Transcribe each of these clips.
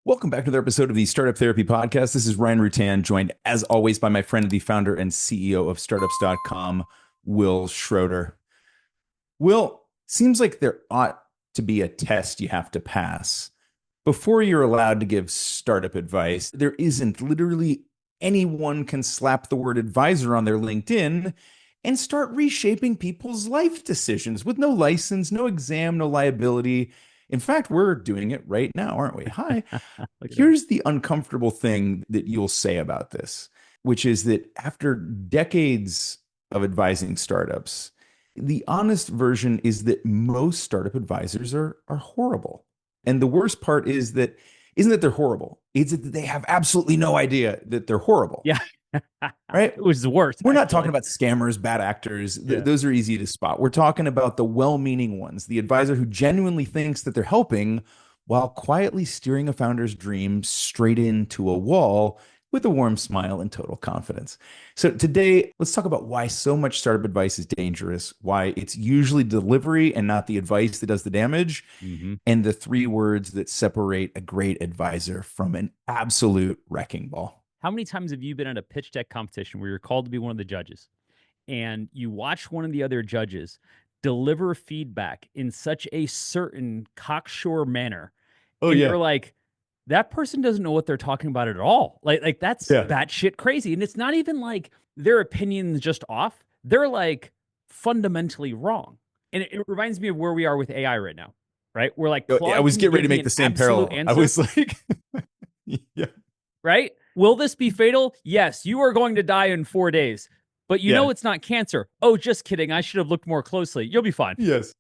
Welcome back to another episode of the Startup Therapy Podcast. This is Ryan Rutan, joined as always by my friend, the founder and CEO of startups.com, Will Schroeder. Will, seems like there ought to be a test you have to pass before you're allowed to give startup advice. There isn't. Literally anyone can slap the word advisor on their LinkedIn and start reshaping people's life decisions with no license, no exam, no liability. In fact, we're doing it right now, aren't we? Hi. Here's the uncomfortable thing that you'll say about this, which is that after decades of advising startups, the honest version is that most startup advisors are horrible. And the worst part is that isn't that they're horrible. It's that they have absolutely no idea that they're horrible. Yeah. Right? It was the worst. We're not talking about scammers, bad actors. Yeah. Those are easy to spot. We're talking about the well-meaning ones, the advisor who genuinely thinks that they're helping while quietly steering a founder's dream straight into a wall with a warm smile and total confidence. So today, let's talk about why so much startup advice is dangerous, why it's usually delivery and not the advice that does the damage, and the three words that separate a great advisor from an absolute wrecking ball. How many times have you been at a pitch deck competition where you're called to be one of the judges and you watch one of the other judges deliver feedback in such a certain cocksure manner? Oh, and yeah. You're like, that person doesn't know what they're talking about at all. Like that's batshit crazy. And it's not even like their opinion's just off. They're like fundamentally wrong. And it reminds me of where we are with AI right now, right? We're like, I was getting ready to make the same parallel. I was like, yeah. Right? Will this be fatal? Yes, you are going to die in 4 days. But you know it's not cancer. Oh, just kidding. I should have looked more closely. You'll be fine. Yes.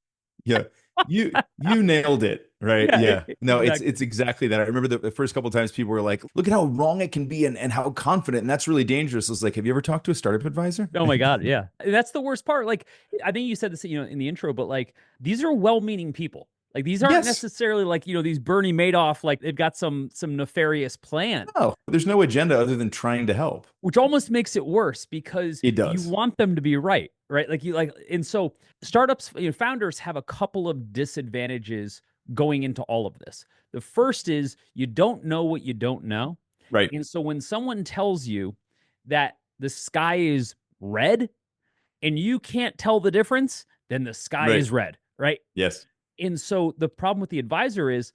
Yeah. You nailed it, right? Yeah. No, exactly. It's exactly that. I remember the first couple of times people were like, look at how wrong it can be and how confident, and that's really dangerous. I was like, have you ever talked to a startup advisor? Oh my God, yeah. That's the worst part. Like, I think you said this, in the intro, but like, these are well-meaning people. Like, these aren't necessarily like, these Bernie Madoff, like they've got some nefarious plan. No, there's no agenda other than trying to help. Which almost makes it worse because it does. You want them to be right? And so startups, founders have a couple of disadvantages going into all of this. The first is you don't know what you don't know. Right. And so when someone tells you that the sky is red and you can't tell the difference, then the sky is red, right? Yes. And so the problem with the advisor is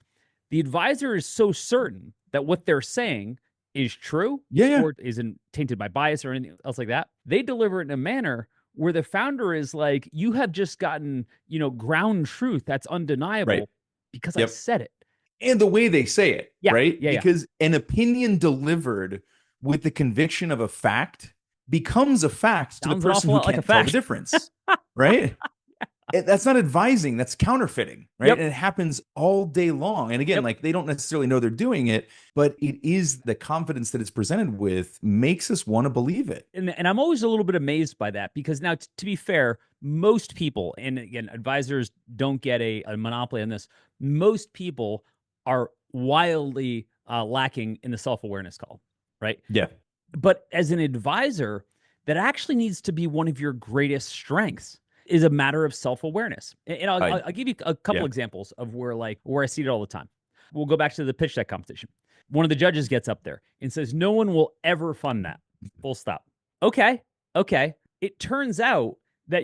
so certain that what they're saying is true or isn't tainted by bias or anything else like that. They deliver it in a manner where the founder is like, you have just gotten, ground truth that's undeniable because I said it. And the way they say it, right? Because an opinion delivered with the conviction of a fact becomes a fact to the person who can't tell the difference, right? That's not advising, that's counterfeiting, right? And it happens all day long. And again, like they don't necessarily know they're doing it, but it is the confidence that it's presented with makes us want to believe it. And I'm always a little bit amazed by that because now, to be fair, most people, and again, advisors don't get a monopoly on this, most people are wildly lacking in the self-awareness call, right? Yeah. But as an advisor, that actually needs to be one of your greatest strengths. Is a matter of self-awareness. And I'll give you a couple examples of where I see it all the time. We'll go back to the pitch deck competition. One of the judges gets up there and says, no one will ever fund that. Full stop. Okay. It turns out that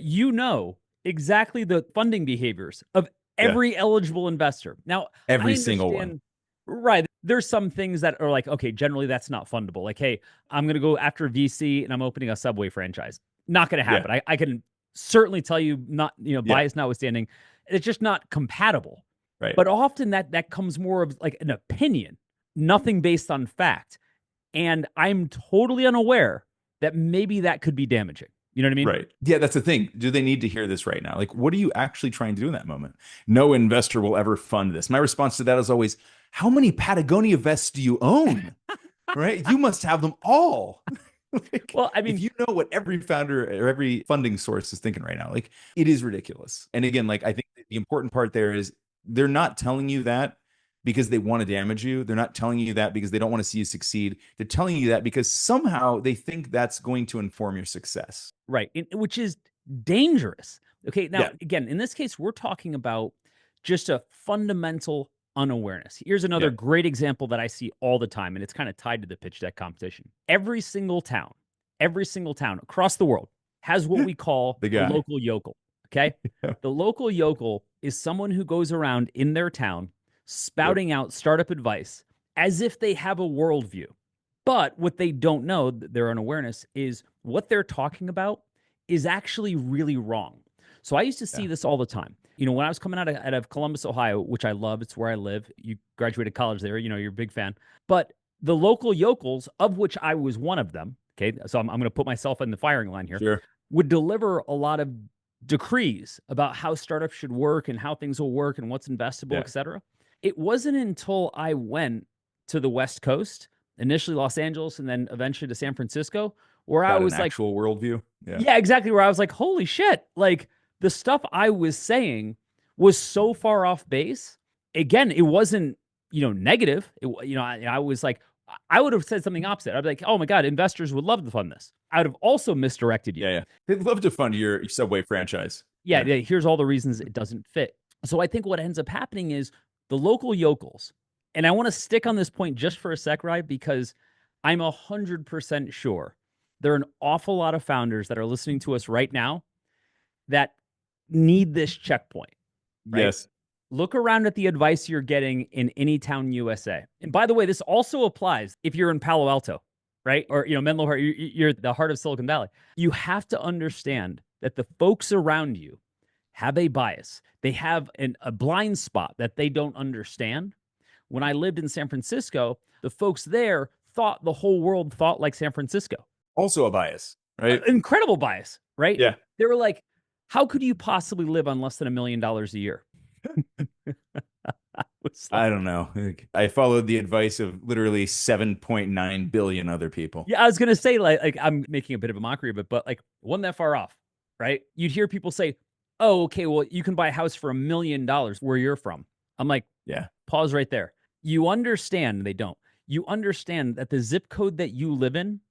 exactly the funding behaviors of every eligible investor. Now, every single one. Right. There's some things that are like, okay, generally that's not fundable. Like, hey, I'm going to go after VC and I'm opening a Subway franchise. Not going to happen. I can certainly tell you not, bias notwithstanding, it's just not compatible. Right. But often that comes more of like an opinion, nothing based on fact. And I'm totally unaware that maybe that could be damaging. You know what I mean? Right. Yeah, that's the thing. Do they need to hear this right now? Like, what are you actually trying to do in that moment? No investor will ever fund this. My response to that is always, how many Patagonia vests do you own? Right? You must have them all. Well, I mean, if you know what every founder or every funding source is thinking right now, like it is ridiculous. And again, like I think the important part there is they're not telling you that because they want to damage you. They're not telling you that because they don't want to see you succeed. They're telling you that because somehow they think that's going to inform your success. Right. Which is dangerous. Okay. Now, again, in this case, we're talking about just a fundamental unawareness. Here's another great example that I see all the time, and it's kind of tied to the pitch deck competition. Every single town across the world has what we call the the local yokel. Okay. Yeah. The local yokel is someone who goes around in their town spouting out startup advice as if they have a worldview. But what they don't know, their unawareness, is what they're talking about is actually really wrong. So I used to see this all the time. When I was coming out of Columbus, Ohio, which I love, it's where I live. You graduated college there, you're a big fan. But the local yokels, of which I was one of them, okay, so I'm going to put myself in the firing line here, would deliver a lot of decrees about how startups should work and how things will work and what's investable, et cetera. It wasn't until I went to the West Coast, initially Los Angeles, and then eventually to San Francisco, where I was like, actual worldview. Yeah, exactly. Where I was like, holy shit, like the stuff I was saying was so far off base. Again, it wasn't, negative. I was like, I would have said something opposite. I'd be like, oh my God, investors would love to fund this. I would have also misdirected you. Yeah. They'd love to fund your Subway franchise. Yeah. Here's all the reasons it doesn't fit. So I think what ends up happening is the local yokels, and I want to stick on this point just for a sec, Rye, because I'm 100% sure there are an awful lot of founders that are listening to us right now that need this checkpoint. Right? Yes. Look around at the advice you're getting in any town, USA. And by the way, this also applies if you're in Palo Alto, right? Or, Menlo Park, you're the heart of Silicon Valley. You have to understand that the folks around you have a bias. They have a blind spot that they don't understand. When I lived in San Francisco, the folks there thought the whole world thought like San Francisco. Also a bias, right? Incredible bias, right? Yeah. They were like, how could you possibly live on less than $1 million a year? I don't know. I followed the advice of literally 7.9 billion other people. Yeah, I was gonna say like I'm making a bit of a mockery of it, but like wasn't that far off, right? You'd hear people say, "Oh, okay, well you can buy a house for $1 million where you're from." I'm like, yeah. Pause right there. You understand? They don't. You understand that the zip code that you live in,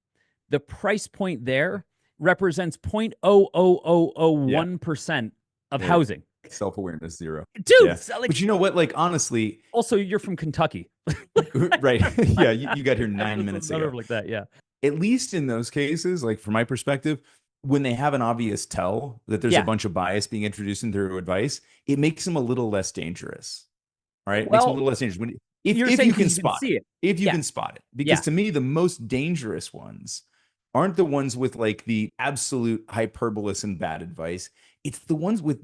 the price point there represents 0.00001% of housing. Self-awareness zero. Dude, but you know what? Like, honestly. Also, you're from Kentucky. Right. Yeah, you got here 9 minutes ago. Like that, yeah. At least in those cases, like from my perspective, when they have an obvious tell that there's a bunch of bias being introduced into their advice, it makes them a little less dangerous. All right? It makes them a little less dangerous. If you can spot it. If you can spot it. Because to me, the most dangerous ones aren't the ones with like the absolute hyperbolous and bad advice. It's the ones with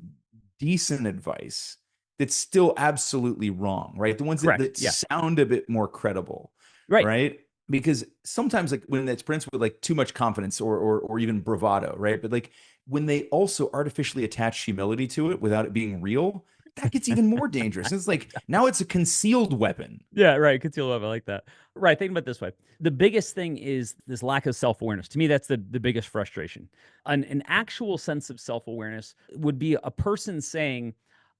decent advice that's still absolutely wrong, right? The ones that sound a bit more credible, right? Because sometimes like when it's pronounced with like too much confidence or even bravado, right? But like when they also artificially attach humility to it without it being real, that gets even more dangerous. It's like now it's a concealed weapon. Yeah, right. Concealed weapon. I like that. Right. Think about it this way. The biggest thing is this lack of self-awareness. To me, that's the biggest frustration. An actual sense of self-awareness would be a person saying,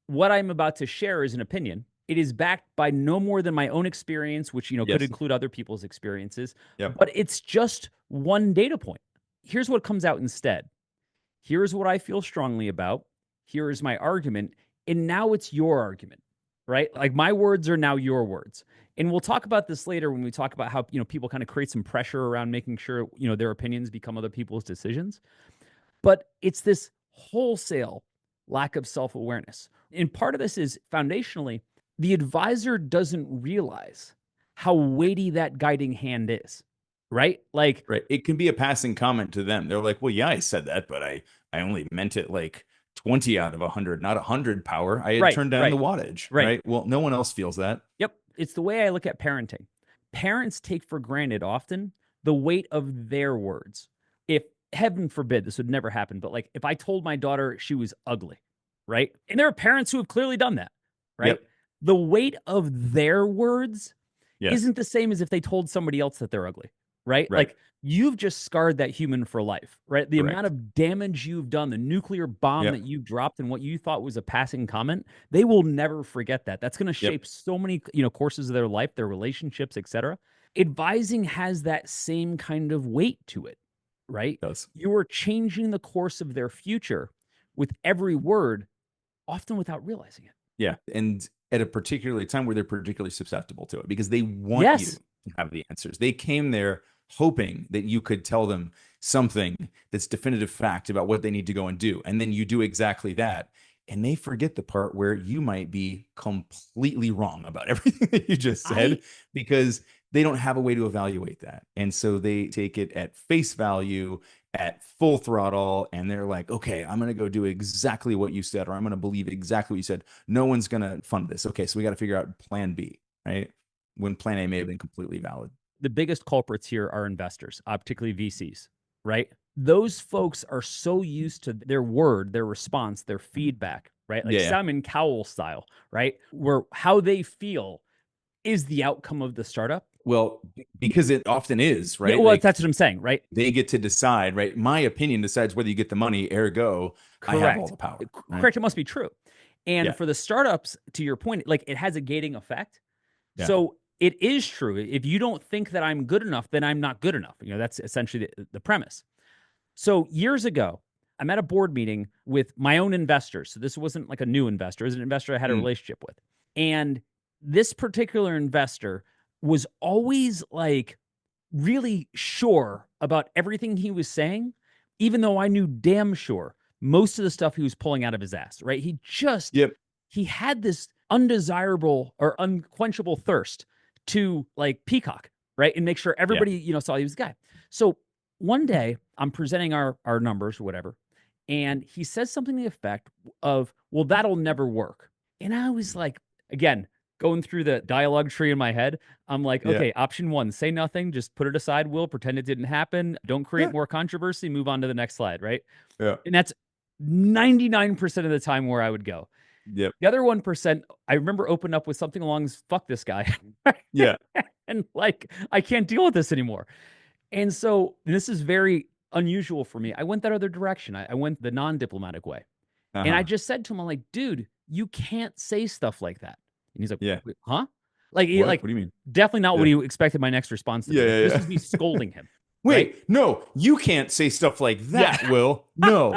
what I'm about to share is an opinion. It is backed by no more than my own experience, which, could include other people's experiences. But it's just one data point. Here's what comes out instead. Here's what I feel strongly about. Here is my argument. And now it's your argument, right? Like my words are now your words. And we'll talk about this later when we talk about how, people kind of create some pressure around making sure, their opinions become other people's decisions. But it's this wholesale lack of self-awareness. And part of this is foundationally, the advisor doesn't realize how weighty that guiding hand is, right? Like, it can be a passing comment to them. They're like, well, yeah, I said that, but I only meant it like 20 out of 100, not 100 power. I had turned down the wattage, right? Well, no one else feels that. Yep. It's the way I look at parenting. Parents take for granted often the weight of their words. If, heaven forbid, this would never happen, but like if I told my daughter she was ugly, right? And there are parents who have clearly done that, right? The weight of their words isn't the same as if they told somebody else that they're ugly, right? Like you've just scarred that human for life, right? The amount of damage you've done, the nuclear bomb that you dropped and what you thought was a passing comment, they will never forget that. That's going to shape so many, courses of their life, their relationships, etc. Advising has that same kind of weight to it, right? It does. You are changing the course of their future with every word, often without realizing it. Yeah. And at a particular time where they're particularly susceptible to it because they want you Yes. to have the answers. They came there hoping that you could tell them something that's definitive fact about what they need to go and do. And then you do exactly that. And they forget the part where you might be completely wrong about everything that you just said because they don't have a way to evaluate that. And so they take it at face value, at full throttle, and they're like, okay, I'm going to go do exactly what you said, or I'm going to believe exactly what you said. No one's going to fund this. Okay, so we got to figure out plan B, right? When plan A may have been completely valid. The biggest culprits here are investors, particularly VCs, right? Those folks are so used to their word, their response, their feedback, right? Like Simon Cowell style, right? Where how they feel is the outcome of the startup. Well, because it often is, right? Yeah, well, that's what I'm saying, right? They get to decide, right? My opinion decides whether you get the money, ergo, Correct. I have all the power. Right? Correct. It must be true. And for the startups, to your point, like it has a gating effect. Yeah. So it is true. If you don't think that I'm good enough, then I'm not good enough. You know, that's essentially the premise. So years ago, I'm at a board meeting with my own investors. So this wasn't like a new investor. It was an investor I had a relationship with. And this particular investor was always like really sure about everything he was saying, even though I knew damn sure most of the stuff he was pulling out of his ass, right? He just, he had this undesirable or unquenchable thirst to like peacock, right? And make sure everybody, you know, saw he was the guy. So one day I'm presenting our numbers or whatever, and he says something to the effect of, well, that'll never work. And I was like, again, going through the dialogue tree in my head, I'm like, okay, option one, say nothing, just put it aside, Will, pretend it didn't happen, don't create more controversy, move on to the next slide, right? Yeah. And that's 99% of the time where I would go. Yep. The other 1%, I remember opening up with something along fuck this guy. Yeah. And like, I can't deal with this anymore. And so this is very unusual for me. I went that other direction. I went the non-diplomatic way. And I just said to him, I'm like, dude, you can't say stuff like that. And he's like, huh? Like, what do you mean? Definitely not what he expected my next response to be. This was me scolding him. Wait, no, you can't say stuff like that, Will. No.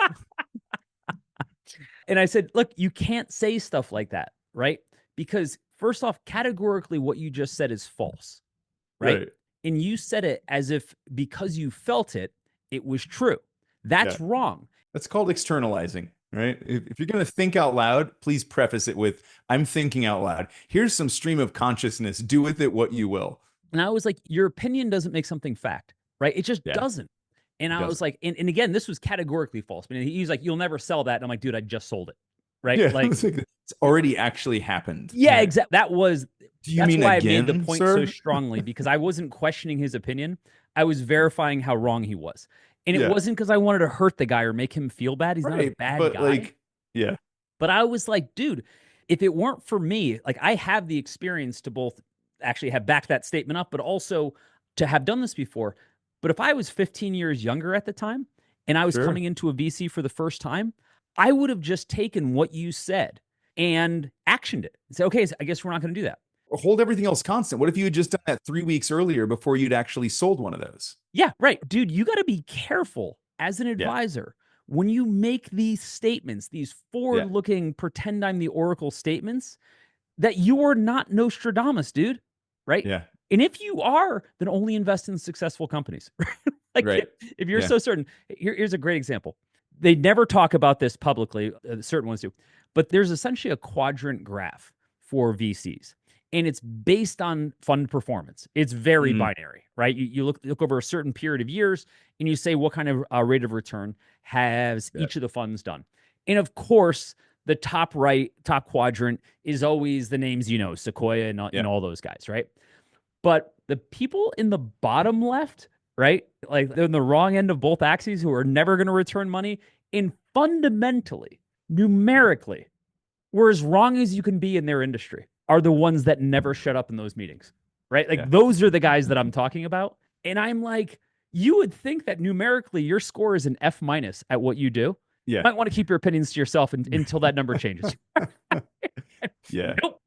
And I said, look, you can't say stuff like that, right? Because first off, categorically, what you just said is false, right? And you said it as if because you felt it, it was true. That's wrong. That's called externalizing, right? If you're going to think out loud, please preface it with, I'm thinking out loud. Here's some stream of consciousness. Do with it what you will. And I was like, your opinion doesn't make something fact, right? It just doesn't. And I was like, and again, this was categorically false. I mean, he's like, you'll never sell that. And I'm like, dude, I just sold it. Right. Yeah, like it's already actually happened. Yeah, right. Exactly. That was, that's why again, I made the point so strongly, because I wasn't questioning his opinion. I was verifying how wrong he was. And it wasn't because I wanted to hurt the guy or make him feel bad. He's not a bad guy. Like, But I was like, dude, if it weren't for me, like I have the experience to both actually have backed that statement up, but also to have done this before. But if I was 15 years younger at the time and I was coming into a VC for the first time, I would have just taken what you said and actioned it and say, okay, so I guess we're not going to do that. Or hold everything else constant. What if you had just done that 3 weeks earlier before you'd actually sold one of those? Yeah, right. Dude, you got to be careful as an advisor when you make these statements, these forward-looking, pretend I'm the Oracle statements, that you are not Nostradamus, dude. Right? Yeah. And if you are, then only invest in successful companies. Like if you're so certain, here's a great example. They never talk about this publicly, certain ones do, but there's essentially a quadrant graph for VCs. And it's based on fund performance. It's very binary, right? You look over a certain period of years and you say what kind of rate of return has each of the funds done. And of course, the top quadrant is always the names, you know, Sequoia and all those guys, right? But the people in the bottom left, right? Like they're in the wrong end of both axes who are never going to return money, and fundamentally, numerically, we're as wrong as you can be in their industry, are the ones that never shut up in those meetings, right? Like those are the guys that I'm talking about. And I'm like, you would think that numerically your score is an F- at what you do. You might want to keep your opinions to yourself until that number changes. Nope.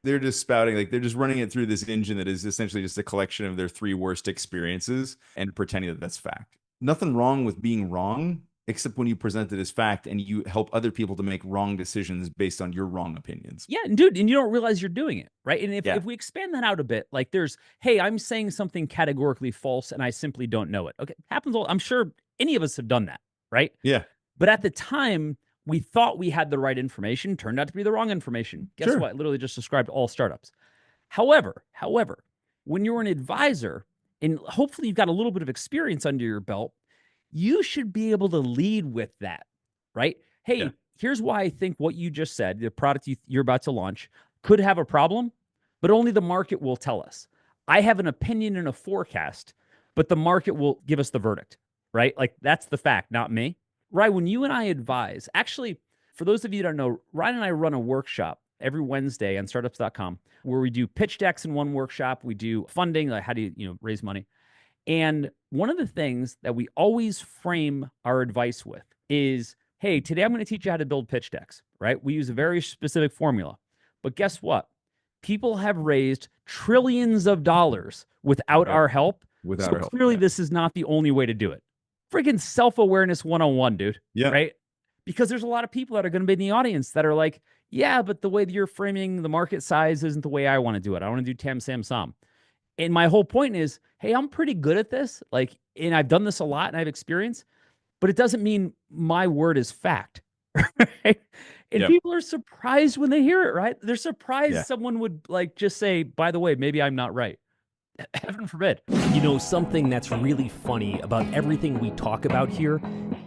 They're just spouting, like they're just running it through this engine that is essentially just a collection of their 3 worst experiences and pretending that that's fact. Nothing wrong with being wrong, except when you present it as fact and you help other people to make wrong decisions based on your wrong opinions. Yeah, and dude, and you don't realize you're doing it, right? And if we expand that out a bit, like hey, I'm saying something categorically false and I simply don't know it. Okay, happens all. I'm sure any of us have done that, right? Yeah. But at the time, we thought we had the right information, turned out to be the wrong information. Guess what? Literally just described all startups. However, when you're an advisor and hopefully you've got a little bit of experience under your belt, you should be able to lead with that, right? Hey, here's why I think what you just said, the product you're about to launch, could have a problem, but only the market will tell us. I have an opinion and a forecast, but the market will give us the verdict, right? Like that's the fact, not me. Right, when you and I advise, actually, for those of you that don't know, Ryan and I run a workshop every Wednesday on startups.com where we do pitch decks in one workshop. We do funding, like how do you raise money? And one of the things that we always frame our advice with is, hey, today I'm going to teach you how to build pitch decks, right? We use a very specific formula. But guess what? People have raised trillions of dollars without our help. Clearly, this is not the only way to do it. Freaking self-awareness 101, dude. Yeah. Right? Because there's a lot of people that are going to be in the audience that are like, yeah, but the way that you're framing the market size isn't the way I want to do it. I want to do Tam Sam Sam. And my whole point is, hey, I'm pretty good at this. Like, and I've done this a lot and I have experience, but it doesn't mean my word is fact. Right? And people are surprised when they hear it, right? They're surprised someone would like just say, by the way, maybe I'm not right. Heaven forbid. You know, something that's really funny about everything we talk about here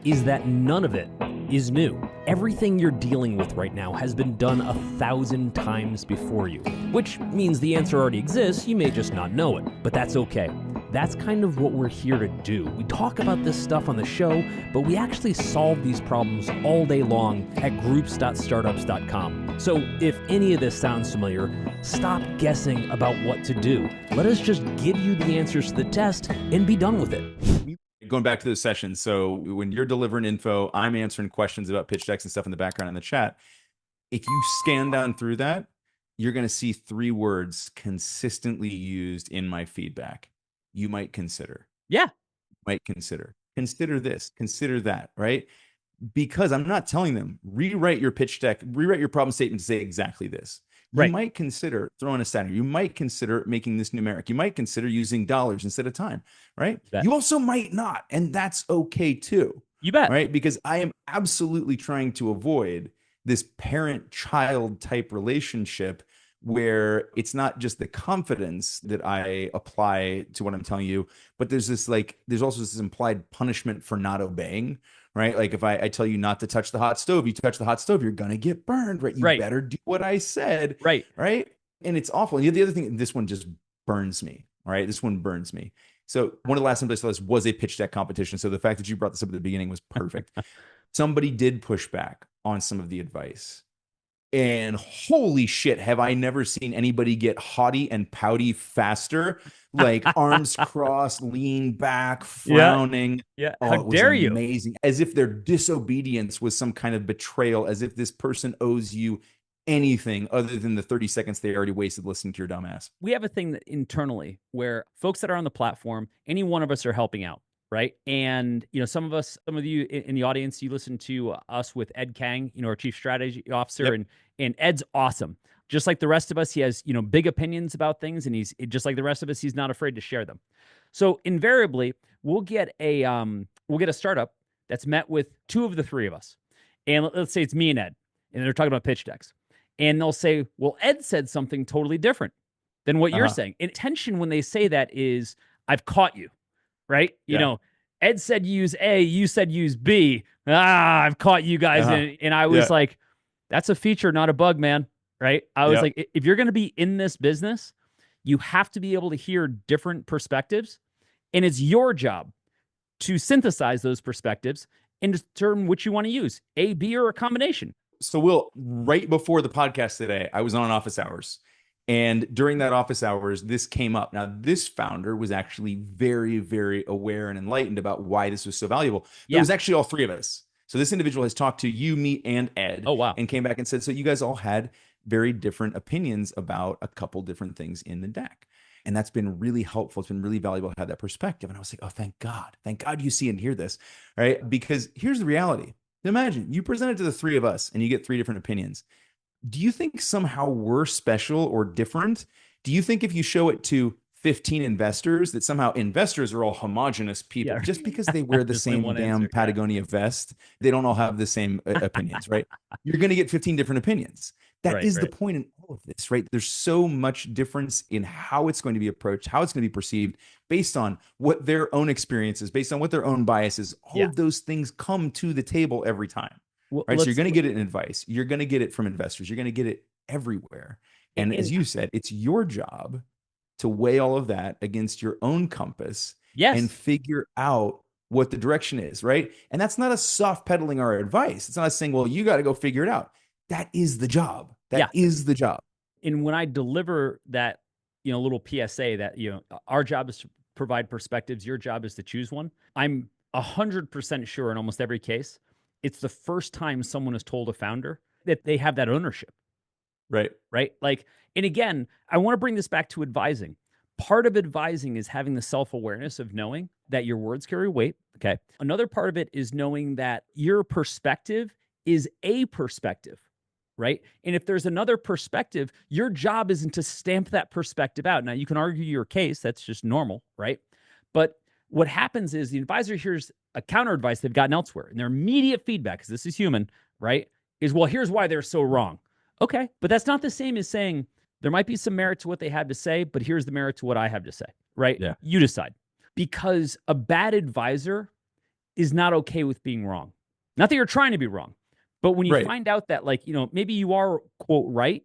is that none of it is new. Everything you're dealing with right now has been done 1,000 times before you, which means the answer already exists, you may just not know it, but that's okay. That's kind of what we're here to do. We talk about this stuff on the show, but we actually solve these problems all day long at groups.startups.com. So if any of this sounds familiar, stop guessing about what to do. Let us just give you the answers to the test and be done with it. Going back to those sessions, so when you're delivering info, I'm answering questions about pitch decks and stuff in the background in the chat. If you scan down through that, you're going to see 3 words consistently used in my feedback. You might consider. Yeah. Might consider. Consider this, consider that, right? Because I'm not telling them, rewrite your pitch deck, rewrite your problem statement to say exactly this. You might consider throwing a stat. You might consider making this numeric. You might consider using dollars instead of time, right? You also might not, and that's okay too. You bet. Right? Because I am absolutely trying to avoid this parent-child type relationship where it's not just the confidence that I apply to what I'm telling you, but there's also this implied punishment for not obeying, right? Like if I tell you not to touch the hot stove, you touch the hot stove, you're going to get burned, right? You better do what I said. Right. Right. And it's awful. And the other thing, this one just burns me. All right. This one burns me. So one of the last times I saw this was a pitch deck competition. So the fact that you brought this up at the beginning was perfect. Somebody did push back on some of the advice. And holy shit, have I never seen anybody get haughty and pouty faster, like arms crossed, lean back, frowning. Yeah. Oh, How dare you? Amazing. As if their disobedience was some kind of betrayal, as if this person owes you anything other than the 30 seconds they already wasted listening to your dumb ass. We have a thing that internally where folks that are on the platform, any one of us are helping out. Right. And, some of you in the audience, you listen to us with Ed Kang, our chief strategy officer, and Ed's awesome. Just like the rest of us, he has, big opinions about things, and he's just like the rest of us, he's not afraid to share them. So invariably, we'll get a startup that's met with 2 of the 3 of us. And let's say it's me and Ed, and they're talking about pitch decks. And they'll say, well, Ed said something totally different than what you're saying. Intention when they say that is, I've caught you. Right? Ed said use A, you said use B. I've caught you guys. And I was like, that's a feature, not a bug, man. Right? I was like, if you're going to be in this business, you have to be able to hear different perspectives. And it's your job to synthesize those perspectives and determine which you want to use, A, B, or a combination. So Will, right before the podcast today, I was on office hours. And during that office hours, this came up. Now, this founder was actually very, very aware and enlightened about why this was so valuable. It was actually all 3 of us. So this individual has talked to you, me, and Ed. Oh, wow. And came back and said, so you guys all had very different opinions about a couple different things in the deck. And that's been really helpful. It's been really valuable to have that perspective. And I was like, oh, thank God you see and hear this, right? Because here's the reality. Imagine you present it to the three of us and you get three different opinions. Do you think somehow we're special or different? Do you think if you show it to 15 investors that somehow investors are all homogenous people just because they wear the same damn Patagonia vest, they don't all have the same opinions, right? You're going to get 15 different opinions. That is the point in all of this, right? There's so much difference in how it's going to be approached, how it's going to be perceived based on what their own experiences, based on what their own biases, all of those things come to the table every time. Well, right. So you're going to get it in advice. You're going to get it from investors. You're going to get it everywhere. And as you said, it's your job to weigh all of that against your own compass and figure out what the direction is. Right. And that's not a soft peddling our advice. It's not saying, well, you got to go figure it out. That is the job. That is the job. And when I deliver that, little PSA that, our job is to provide perspectives. Your job is to choose one. I'm 100% sure in almost every case, it's the first time someone has told a founder that they have that ownership. Right. Right. Like, and again, I want to bring this back to advising. Part of advising is having the self-awareness of knowing that your words carry weight. Okay. Another part of it is knowing that your perspective is a perspective. Right. And if there's another perspective, your job isn't to stamp that perspective out. Now, you can argue your case. That's just normal. Right. But what happens is the advisor hears a counter advice they've gotten elsewhere, and their immediate feedback, because this is human, right, is, well, here's why they're so wrong. Okay, but that's not the same as saying there might be some merit to what they have to say, but here's the merit to what I have to say, right? Yeah. You decide. Because a bad advisor is not okay with being wrong. Not that you're trying to be wrong, but when you find out that, like, maybe you are, quote, right,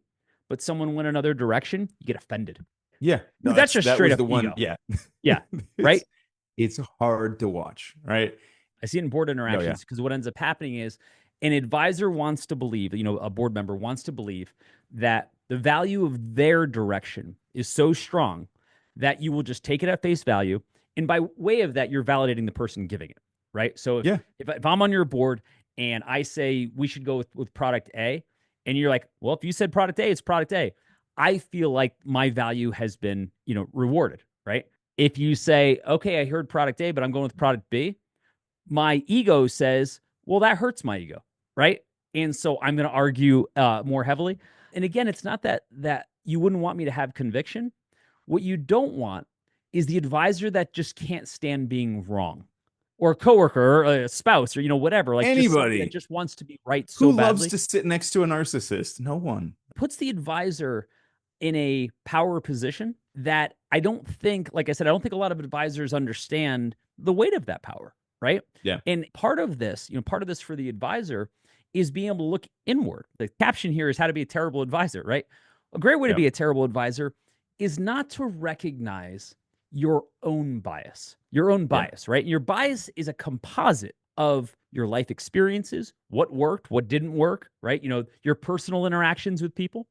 but someone went another direction, you get offended. Yeah. No, that's just straight up ego. Yeah. Yeah, right? It's hard to watch, right? I see it in board interactions because what ends up happening is an advisor wants to believe, a board member wants to believe that the value of their direction is so strong that you will just take it at face value. And by way of that, you're validating the person giving it, right? So if I'm on your board and I say we should go with product A, and you're like, well, if you said product A, it's product A, I feel like my value has been, rewarded, right? If you say, okay, I heard product A, but I'm going with product B, my ego says, well, that hurts my ego, right? And so I'm going to argue more heavily. And again, it's not that you wouldn't want me to have conviction. What you don't want is the advisor that just can't stand being wrong, or a coworker, or a spouse, or whatever. Like anybody that just wants to be right so badly. Who loves to sit next to a narcissist? No one. Puts the advisor in a power position that I don't think, like I said, I don't think a lot of advisors understand the weight of that power, right? Yeah. And part of this for the advisor is being able to look inward. The caption here is how to be a terrible advisor, right? A great way to be a terrible advisor is not to recognize your own bias, right? And your bias is a composite of your life experiences, what worked, what didn't work, right? Your personal interactions with people.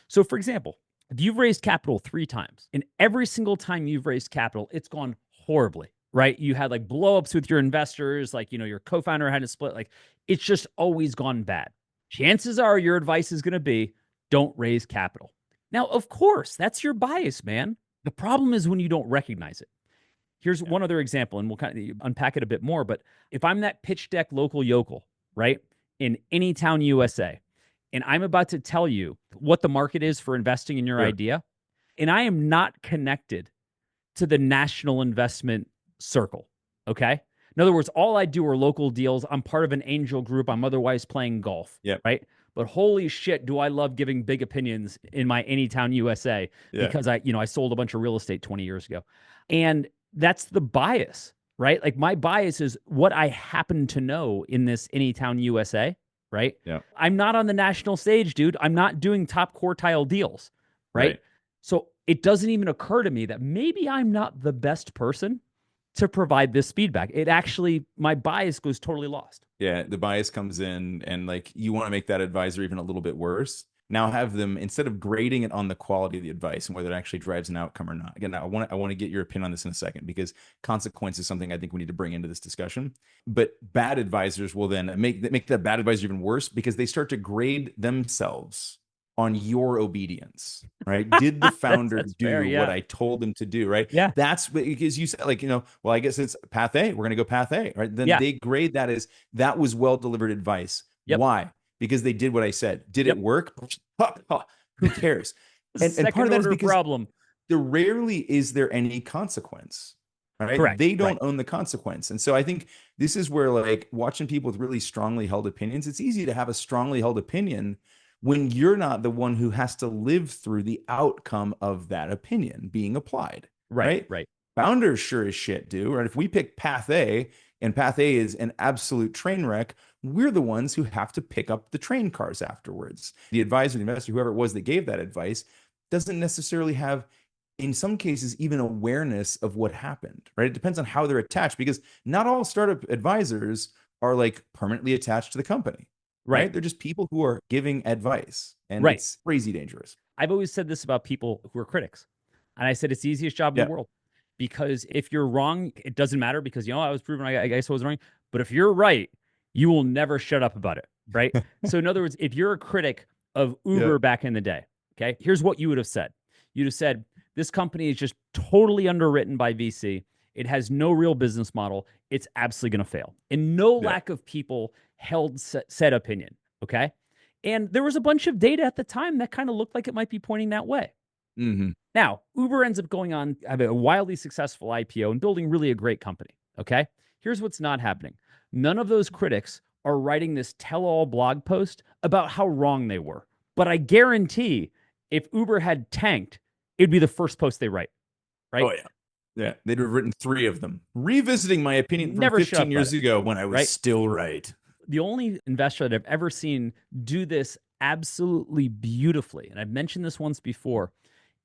So for example, if you've raised capital 3 times, and every single time you've raised capital, it's gone horribly, right? You had like blowups with your investors, like, your co-founder had to split, like it's just always gone bad. Chances are your advice is going to be, don't raise capital. Now, of course, that's your bias, man. The problem is when you don't recognize it. Here's one other example, and we'll kind of unpack it a bit more. But if I'm that pitch deck local yokel, right, in any town USA, and I'm about to tell you what the market is for investing in your idea, and I am not connected to the national investment circle, okay? In other words, all I do are local deals. I'm part of an angel group. I'm otherwise playing golf, right? But holy shit, do I love giving big opinions in my Anytown USA because I sold a bunch of real estate 20 years ago. And that's the bias, right? Like my bias is what I happen to know in this Anytown USA, right? Yeah. I'm not on the national stage, dude. I'm not doing top quartile deals, right? So it doesn't even occur to me that maybe I'm not the best person to provide this feedback. It actually, my bias goes totally lost. Yeah, the bias comes in, and like you want to make that advisor even a little bit worse. Now have them, instead of grading it on the quality of the advice and whether it actually drives an outcome or not. Again, I want to get your opinion on this in a second, because consequence is something I think we need to bring into this discussion. But bad advisors will then make that bad advisor even worse, because they start to grade themselves on your obedience, right? Did the founder that's do fair, what I told him to do, right? Yeah. That's because you said, like, well, I guess it's path A. We're going to go path A, right? Then Yeah. they grade that as that was well-delivered advice. Yep. Why? Because they did what I said. Did it work? Who cares? and part of that is because problem. rarely is there any consequence, right? Correct. They don't own the consequence. And so I think this is where, like, watching people with really strongly held opinions, it's easy to have a strongly held opinion when you're not the one who has to live through the outcome of that opinion being applied. Right. Founders sure as shit do, right? If we pick path A and path A is an absolute train wreck, we're the ones who have to pick up the train cars afterwards. The advisor, the investor, whoever it was that gave that advice, doesn't necessarily have, in some cases, even awareness of what happened, right? It depends on how they're attached, because not all startup advisors are like permanently attached to the company, right? They're just people who are giving advice, and it's crazy dangerous. I've always said this about people who are critics. And I said, it's the easiest job in the world, because if you're wrong, it doesn't matter, because, I was proven, I guess I was wrong. But if you're right, you will never shut up about it, right? So in other words, if you're a critic of Uber back in the day, okay, here's what you would have said. You'd have said, this company is just totally underwritten by VC. It has no real business model. It's absolutely going to fail. And no lack of people held said opinion, okay? And there was a bunch of data at the time that kind of looked like it might be pointing that way. Now, Uber ends up going on, having a wildly successful IPO and building really a great company, okay? Here's what's not happening. None of those critics are writing this tell-all blog post about how wrong they were. But I guarantee if Uber had tanked, it'd be the first post they write, right? Oh, yeah. Yeah, they'd have written 3 of them, revisiting my opinion from 15 years ago when I was still right. The only investor that I've ever seen do this absolutely beautifully, and I've mentioned this once before,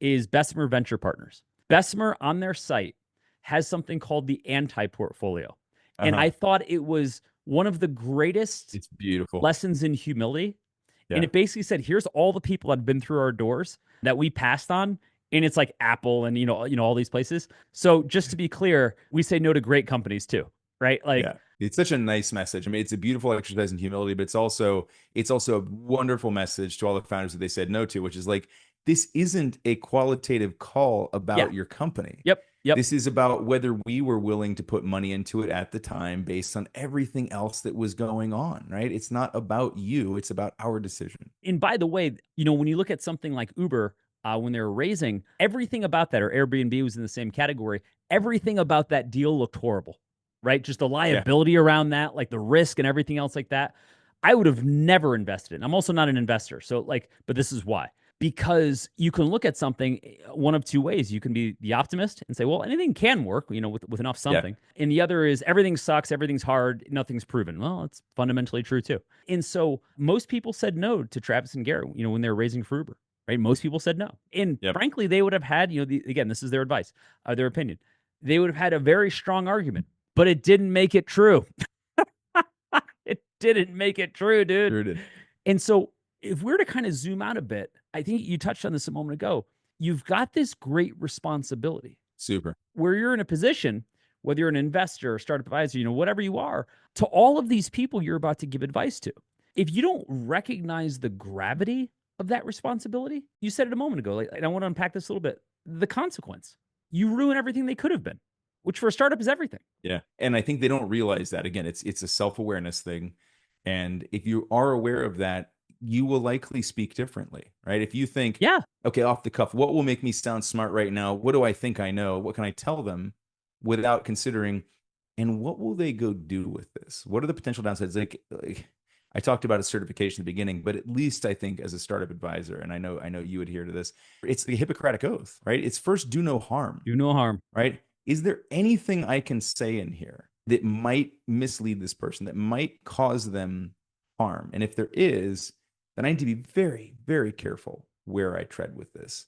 is Bessemer Venture Partners. Bessemer, on their site, has something called the anti-portfolio. And I thought it was one of the greatest lessons in humility. And it basically said, here's all the people that have been through our doors that we passed on. And it's like Apple and, all these places. So just to be clear, we say no to great companies too, right? Like, it's such a nice message. I mean, it's a beautiful exercise in humility, but it's also a wonderful message to all the founders that they said no to, which is like, this isn't a qualitative call about your company. Yep. This is about whether we were willing to put money into it at the time based on everything else that was going on, right? It's not about you. It's about our decision. And by the way, when you look at something like Uber, when they were raising, everything about that, or Airbnb was in the same category, everything about that deal looked horrible, right? Just the liability around that, like the risk and everything else like that. I would have never invested in. I'm also not an investor. So but this is why. Because you can look at something one of two ways. You can be the optimist and say, well, anything can work, with enough something. And the other is everything sucks, everything's hard, nothing's proven. Well, it's fundamentally true too. And so most people said no to Travis and Garrett, when they were raising for Uber, right? Most people said no. And frankly, they would have had, again, this is their advice, their opinion. They would have had a very strong argument, but it didn't make it true. It didn't make it true, dude. Sure did. And so if we're to kind of zoom out a bit, I think you touched on this a moment ago. You've got this great responsibility. Super. Where you're in a position, whether you're an investor or startup advisor, whatever you are, to all of these people you're about to give advice to. If you don't recognize the gravity of that responsibility, you said it a moment ago, and I want to unpack this a little bit, the consequence. You ruin everything they could have been, which for a startup is everything. Yeah. And I think they don't realize that. Again, it's a self-awareness thing. And if you are aware of that, you will likely speak differently, right? If you think, okay, off the cuff, what will make me sound smart right now? What do I think I know? What can I tell them without considering, and what will they go do with this? What are the potential downsides? Like I talked about a certification at the beginning, but at least I think as a startup advisor, and I know you adhere to this, it's the Hippocratic Oath, right? It's first, do no harm. Do no harm. Right? Is there anything I can say in here that might mislead this person, that might cause them harm? And if there is, then I need to be very, very careful where I tread with this,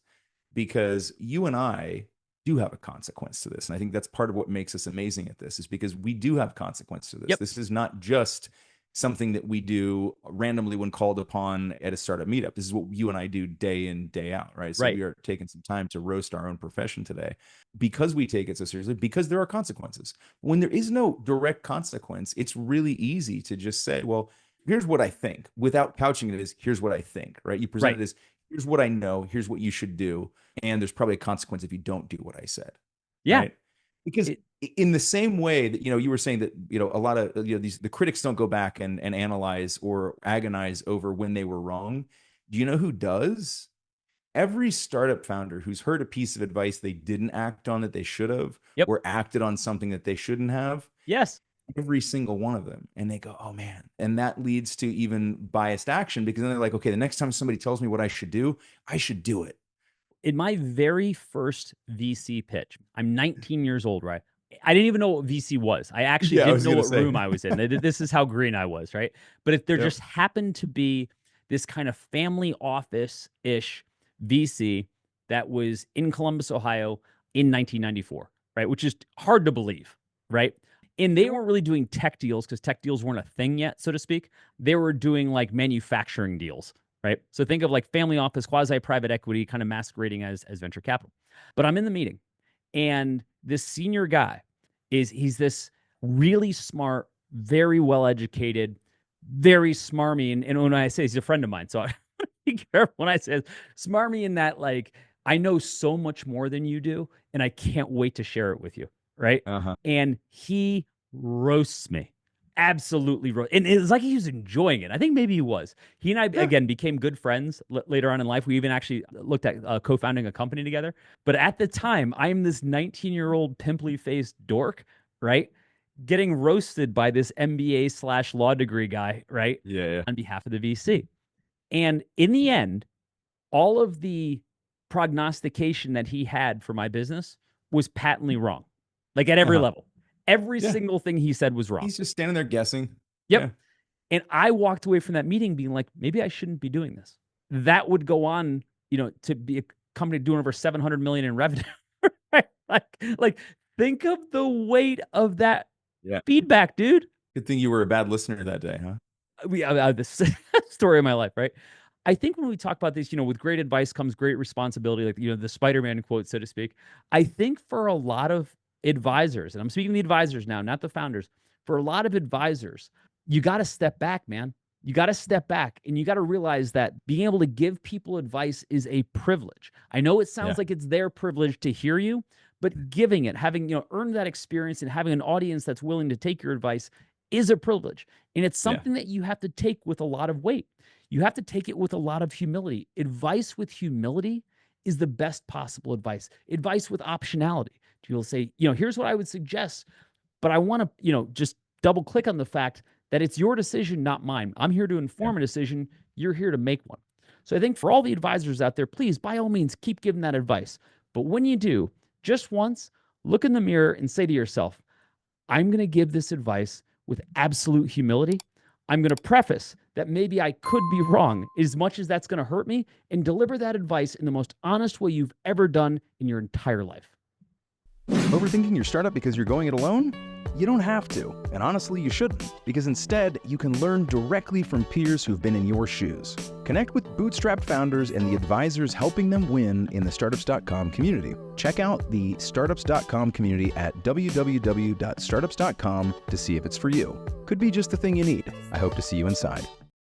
because you and I do have a consequence to this. And I think that's part of what makes us amazing at this, is because we do have consequence to this. This is not just something that we do randomly when called upon at a startup meetup. This is what you and I do day in, day out, right? So we are taking some time to roast our own profession today because we take it so seriously, because there are consequences. When there is no direct consequence, it's really easy to just say, well, here's what I think, without couching it as here's what I think, right? You present it as here's what I know, here's what you should do, and there's probably a consequence if you don't do what I said. Yeah. Right? Because in the same way that, you were saying that, a lot of, the critics don't go back and analyze or agonize over when they were wrong. Do you know who does? Every startup founder who's heard a piece of advice they didn't act on that they should have, or acted on something that they shouldn't have. Yes. Every single one of them. And they go, oh man. And that leads to even biased action, because then they're like, okay, the next time somebody tells me what I should do it. In my very first VC pitch, I'm 19 years old, right? I didn't even know what VC was. I actually didn't know what room I was in. This is how green I was, right? But if there just happened to be this kind of family office-ish VC that was in Columbus, Ohio in 1994, right? Which is hard to believe, right? And they weren't really doing tech deals because tech deals weren't a thing yet, so to speak. They were doing like manufacturing deals, right? So think of like family office, quasi-private equity, kind of masquerading as venture capital. But I'm in the meeting, and this senior guy he's this really smart, very well-educated, very smarmy. And when I say he's a friend of mine, so I be careful when I say smarmy in that, like, I know so much more than you do, and I can't wait to share it with you, right? And he roasts me. Absolutely. And it was like he was enjoying it. I think maybe he was. He and I, again, became good friends later on in life. We even actually looked at co-founding a company together. But at the time, I'm this 19-year-old pimply-faced dork, right? Getting roasted by this MBA/law degree guy, right? Yeah. On behalf of the VC. And in the end, all of the prognostication that he had for my business was patently wrong. Like at every level. Every single thing he said was wrong. He's just standing there guessing. Yep. Yeah. And I walked away from that meeting being like, maybe I shouldn't be doing this. That would go on, to be a company doing over 700 million in revenue. Right? Like think of the weight of that feedback, dude. Good thing you were a bad listener that day, huh? This story of my life, right? I think when we talk about this, with great advice comes great responsibility, like, the Spider-Man quote, so to speak. I think for a lot of advisors, and I'm speaking to the advisors now, not the founders, for a lot of advisors, you got to step back, man. You got to step back, and you got to realize that being able to give people advice is a privilege. I know it sounds like it's their privilege to hear you, but giving it, having, earned that experience and having an audience that's willing to take your advice is a privilege. And it's something that you have to take with a lot of weight. You have to take it with a lot of humility. Advice with humility is the best possible advice. Advice with optionality. You'll say, here's what I would suggest, but I want to, just double click on the fact that it's your decision, not mine. I'm here to inform a decision. You're here to make one. So I think for all the advisors out there, please, by all means, keep giving that advice. But when you do, just once, look in the mirror and say to yourself, I'm going to give this advice with absolute humility. I'm going to preface that maybe I could be wrong, as much as that's going to hurt me, and deliver that advice in the most honest way you've ever done in your entire life. Overthinking your startup because you're going it alone? You don't have to, and honestly, you shouldn't, because instead, you can learn directly from peers who've been in your shoes. Connect with bootstrapped founders and the advisors helping them win in the startups.com community. Check out the startups.com community at www.startups.com to see if it's for you. Could be just the thing you need. I hope to see you inside.